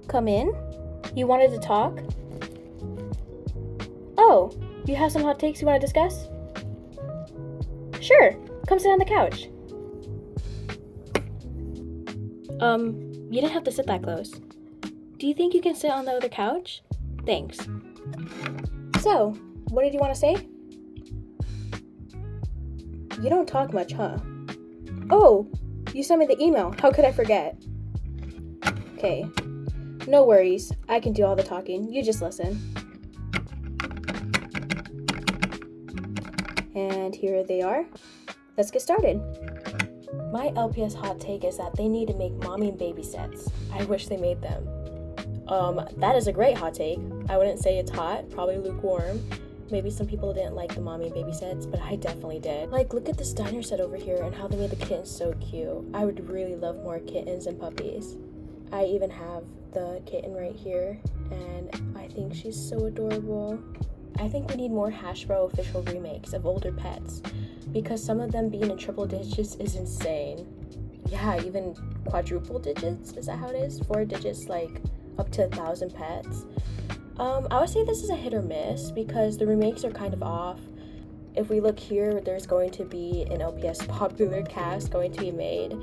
Come in? You wanted to talk? Oh, you have some hot takes you want to discuss? Sure, come sit on the couch. You didn't have to sit that close. Do you think you can sit on the other couch? Thanks. So, what did you want to say? You don't talk much, huh? Oh, you sent me the email. How could I forget? Okay. No worries. I can do all the talking. You just listen. And here they are. Let's get started. My LPS hot take is that they need to make mommy and baby sets. I wish they made them. That is a great hot take. I wouldn't say it's hot, probably lukewarm. Maybe some people didn't like the mommy and baby sets, but I definitely did. Like, look at this diner set over here and how they made the kittens so cute. I would really love more kittens and puppies. I even have the kitten right here, and I think she's so adorable. I think we need more Hasbro official remakes of older pets, because some of them being in triple digits is insane. Yeah, even quadruple digits, is that how it is? 4 digits, like up to 1,000 pets. I would say this is a hit or miss because the remakes are kind of off. If we look here, there's going to be an LPS Popular cast going to be made,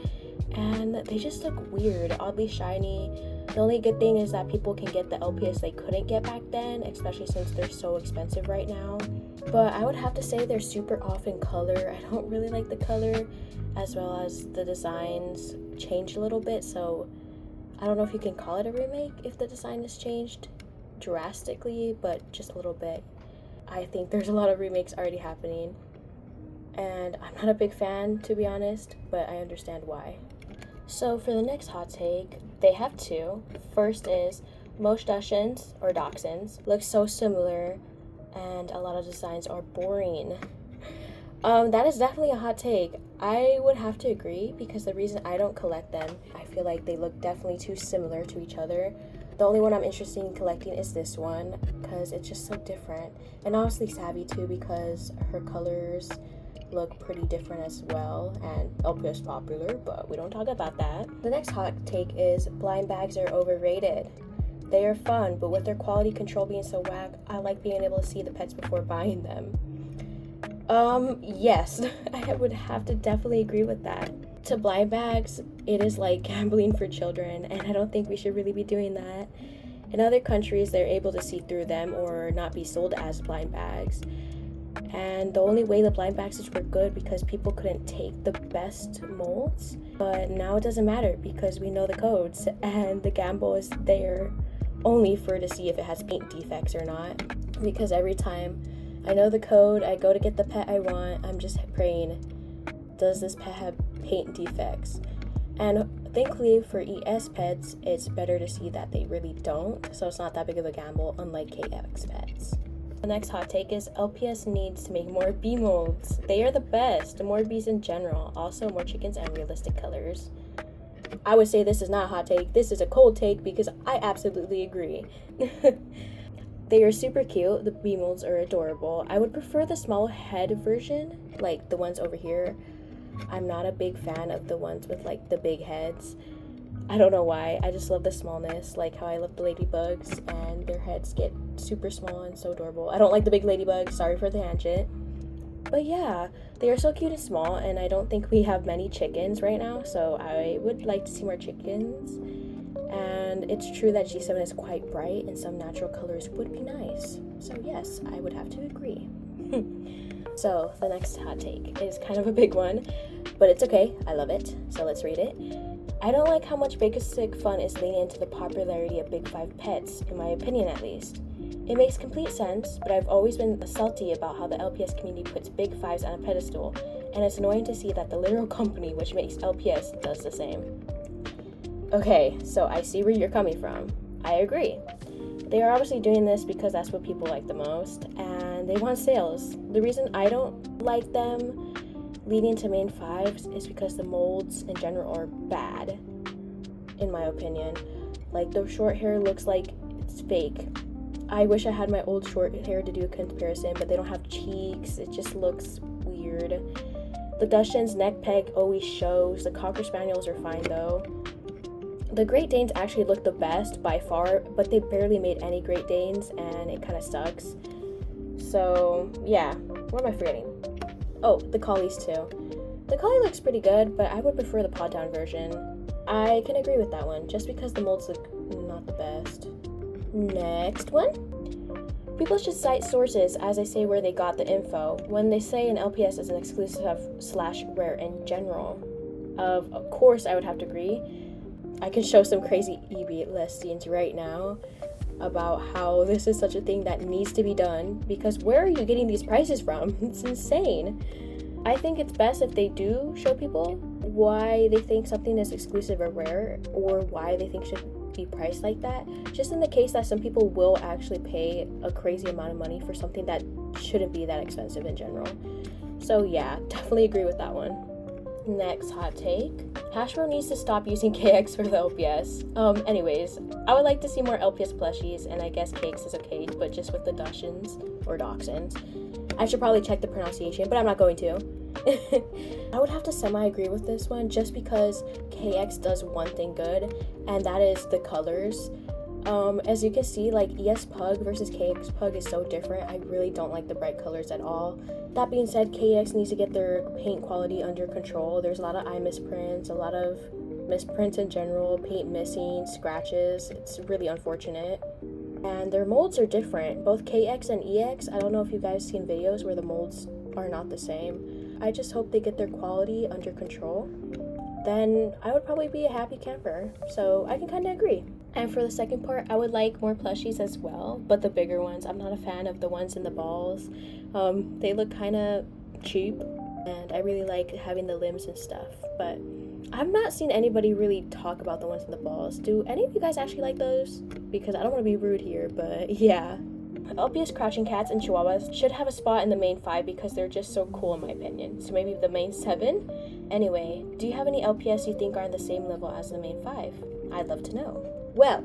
and they just look weird, oddly shiny. The only good thing is that people can get the LPS they couldn't get back then, especially since they're so expensive right now. But I would have to say they're super off in color. I don't really like the color, as well as the designs changed a little bit, so I don't know if you can call it a remake if the design has changed drastically, but just a little bit. I think there's a lot of remakes already happening, and I'm not a big fan, to be honest, but I understand why. So for the next hot take, they have two. First is most Dachshunds or Dachshunds look so similar, and a lot of designs are boring. That is definitely a hot take. I would have to agree because the reason I don't collect them, I feel like they look definitely too similar to each other. The only one I'm interested in collecting is this one because it's just so different. And honestly Savvy too because her colors look pretty different as well, and LPS Popular, but we don't talk about that. The next hot take is blind bags are overrated. They are fun, but with their quality control being so whack, I like being able to see the pets before buying them. Yes, I would have to definitely agree with that. To blind bags, it is like gambling for children, and I don't think we should really be doing that. In other countries, they're able to see through them or not be sold as blind bags. And the only way the blind bags were good because people couldn't take the best molds. But now it doesn't matter because we know the codes, and the gamble is there only for to see if it has paint defects or not. Because every time I know the code, I go to get the pet I want, I'm just praying, does this pet have paint defects? And thankfully for ES pets, it's better to see that they really don't, so it's not that big of a gamble, unlike KX pets. The next hot take is LPS needs to make more bee molds. They are the best, more bees in general, also more chickens and realistic colors. I would say this is not a hot take, this is a cold take because I absolutely agree. They are super cute, the bee molds are adorable. I would prefer the small head version, like the ones over here. I'm not a big fan of the ones with like the big heads. I don't know why, I just love the smallness, like how I love the ladybugs and their heads get super small and so adorable. I don't like the big ladybugs, sorry for the tangent. But yeah, they are so cute and small, and I don't think we have many chickens right now, so I would like to see more chickens. And it's true that G7 is quite bright and some natural colors would be nice. So yes, I would have to agree. So the next hot take is kind of a big one, but it's okay, I love it. So let's read it. I don't like how much Basic Fun is leaning into the popularity of Big Five pets, in my opinion at least. It makes complete sense, but I've always been salty about how the LPS community puts Big Fives on a pedestal, and it's annoying to see that the literal company which makes LPS does the same. Okay, so I see where you're coming from. I agree. They are obviously doing this because that's what people like the most, and they want sales. The reason I don't like them leading to main fives is because the molds in general are bad, in my opinion. Like, the short hair looks like it's fake. I wish I had my old short hair to do a comparison, but they don't have cheeks. It just looks weird. The Dachshunds neck peg always shows. The Cocker Spaniels are fine though. The Great Danes actually look the best by far, but they barely made any Great Danes, and it kind of sucks. So, yeah. What am I forgetting? Oh, the Collies too. The Collie looks pretty good, but I would prefer the pod down version. I can agree with that one, just because the molds look not the best. Next one. People should cite sources as they say where they got the info. When they say an LPS is an exclusive / rare in general. Of course, I would have to agree. I can show some crazy eBay listings right now about how this is such a thing that needs to be done, because where are you getting these prices from? It's insane. I think it's best if they do show people why they think something is exclusive or rare, or why they think should be priced like that, just in the case that some people will actually pay a crazy amount of money for something that shouldn't be that expensive in general. So yeah, definitely agree with that one. Next hot take. Hasbro needs to stop using KX for the LPS. Anyways, I would like to see more LPS plushies, and I guess KX is okay, but just with the Dachshunds or Dachshunds. I should probably check the pronunciation, but I'm not going to. I would have to semi-agree with this one, just because KX does one thing good, and that is the colors. As you can see, like ES Pug versus KX Pug is so different. I really don't like the bright colors at all. That being said, KX needs to get their paint quality under control. There's a lot of eye misprints, a lot of misprints in general, paint missing, scratches. It's really unfortunate. And their molds are different. Both KX and EX, I don't know if you guys seen videos where the molds are not the same. I just hope they get their quality under control. Then I would probably be a happy camper. So I can kind of agree. And for the second part, I would like more plushies as well, but the bigger ones. I'm not a fan of the ones in the balls. They look kind of cheap, and I really like having the limbs and stuff, but I've not seen anybody really talk about the ones in the balls. Do any of you guys actually like those? Because I don't want to be rude here, but yeah. LPS crouching cats and chihuahuas should have a spot in the main 5 because they're just so cool in my opinion. So maybe the main 7? Anyway, do you have any LPS you think are on the same level as the main 5? I'd love to know. Well,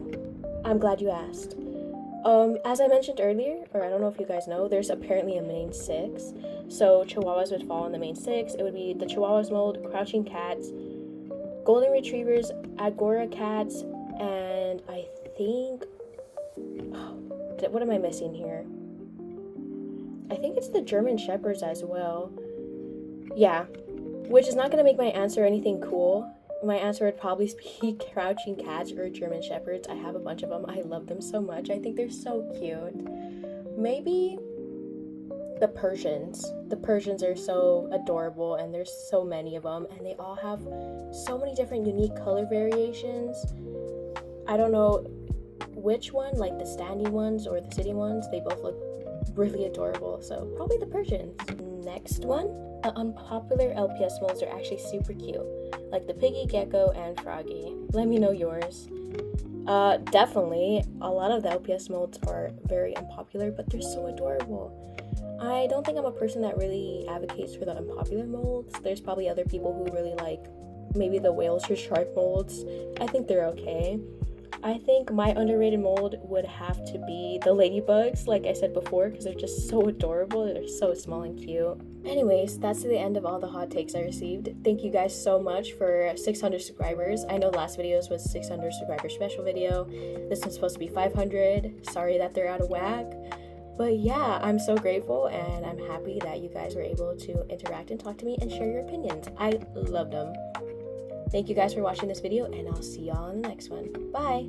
I'm glad you asked. As I mentioned earlier, or I don't know if you guys know, there's apparently a main 6. So chihuahuas would fall in the main 6. It would be the chihuahuas mold, crouching cats, golden retrievers, Agora cats, and I think... what am I missing here? I think it's the German Shepherds as well. Yeah, which is not going to make my answer anything cool. My answer would probably be crouching cats or German Shepherds. I have a bunch of them. I love them so much. I think they're so cute. Maybe the Persians. The Persians are so adorable, and there's so many of them, and they all have so many different unique color variations. I don't know which one, like the standing ones or the sitting ones. They both look really adorable, so probably the Persians. Next one, the unpopular LPS molds are actually super cute, like the Piggy, Gecko, and Froggy. Let me know yours. Definitely, a lot of the LPS molds are very unpopular, but they're so adorable. I don't think I'm a person that really advocates for the unpopular molds. There's probably other people who really like maybe the whales or shark molds. I think they're okay. I think my underrated mold would have to be the ladybugs, like I said before, because they're just so adorable. They're so small and cute. Anyways, that's the end of all the hot takes I received. Thank you guys so much for 600 subscribers. I know the last video was 600 subscriber special video. This one's supposed to be 500. Sorry that they're out of whack. But yeah, I'm so grateful, and I'm happy that you guys were able to interact and talk to me and share your opinions. I loved them. Thank you guys for watching this video, and I'll see y'all in the next one. Bye!